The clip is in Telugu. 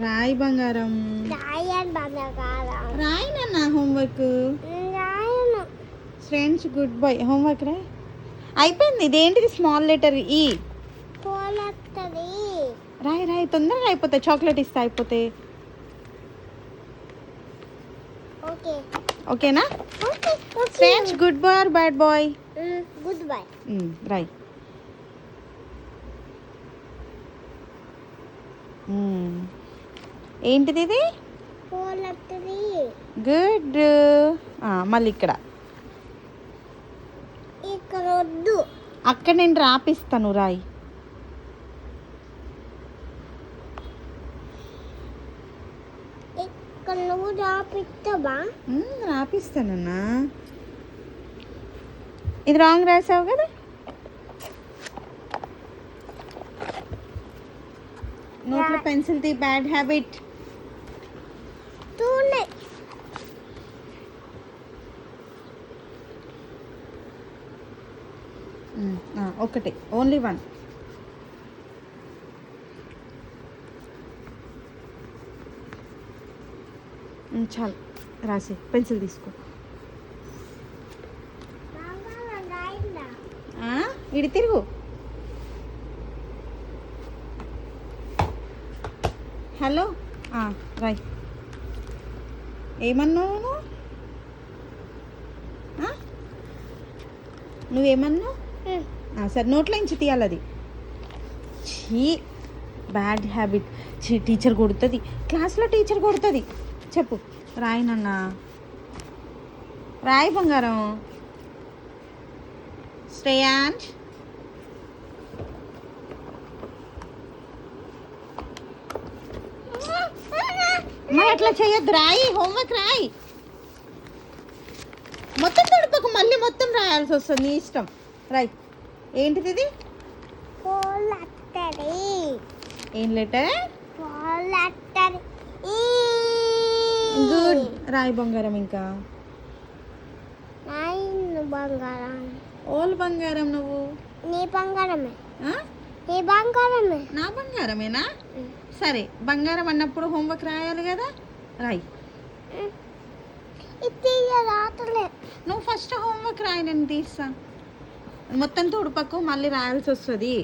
రాయి బంగారం. రాయి నాన్న homework. Friends good boy. Homework రాయ్. అయిపోయింది. ఇదేంటిది? స్మాల్ లెటర్ ఈ. రాయి రాయి తొందరగా అయిపోతాయి. చాక్లెట్ ఇస్తే అయిపోతే ఓకేనా? Friends good boy or bad boy? Good boy. రాయ్. ఏంటిది ఇది? గుడ్. మళ్ళీ ఇక్కడ వద్దు. అక్కడ నేను రాపిస్తాను. రాయి. ఇక్కడ నువ్వు రాపిస్తావా? రాపిస్తానన్నా. ఇది రాంగ్ రాసావు కదా. నోట్లో పెన్సిల్ ది బ్యాడ్ హ్యాబిట్. ఒకటి ఓన్లీ వన్. చాలు రాసి పెన్సిల్ తీసుకో. ఇడి తిరుగు. హలో రాయ్. ఏమన్నావు నువ్వేమన్నావు? సరే నోట్లో నుంచి తీయాలి అది. చీ బ్యాడ్ హ్యాబిట్. చీ టీచర్ కొడుతుంది. క్లాస్లో టీచర్ కొడుతుంది. చెప్పు. రాయి నాన్న. రాయి బంగారం. శ్రేయాంష్ మరి అట్లా చేయొద్దు. రాయి. హోంవర్క్ రాయి. మొత్తం తొడపకు. మళ్ళీ మొత్తం రాయాల్సి వస్తుంది. నీ ఇష్టం. రాయి. ఏంటిది ఇది? ఏం లెటర్? గుడ్. రాయి బంగారం. ఇంకా బంగారం. ఓల్ బంగారం. నువ్వు నీ బంగారమే. నీ బంగారమే. నా బంగారమేనా? సరే బంగారం అన్నప్పుడు హోంవర్క్ రాయాలి కదా. రాయి. నువ్వు ఫస్ట్ హోంవర్క్ రాయి. నేను తీస్తా. మొత్తం తుడుపకు. మళ్ళీ రాయాల్సి వస్తుంది.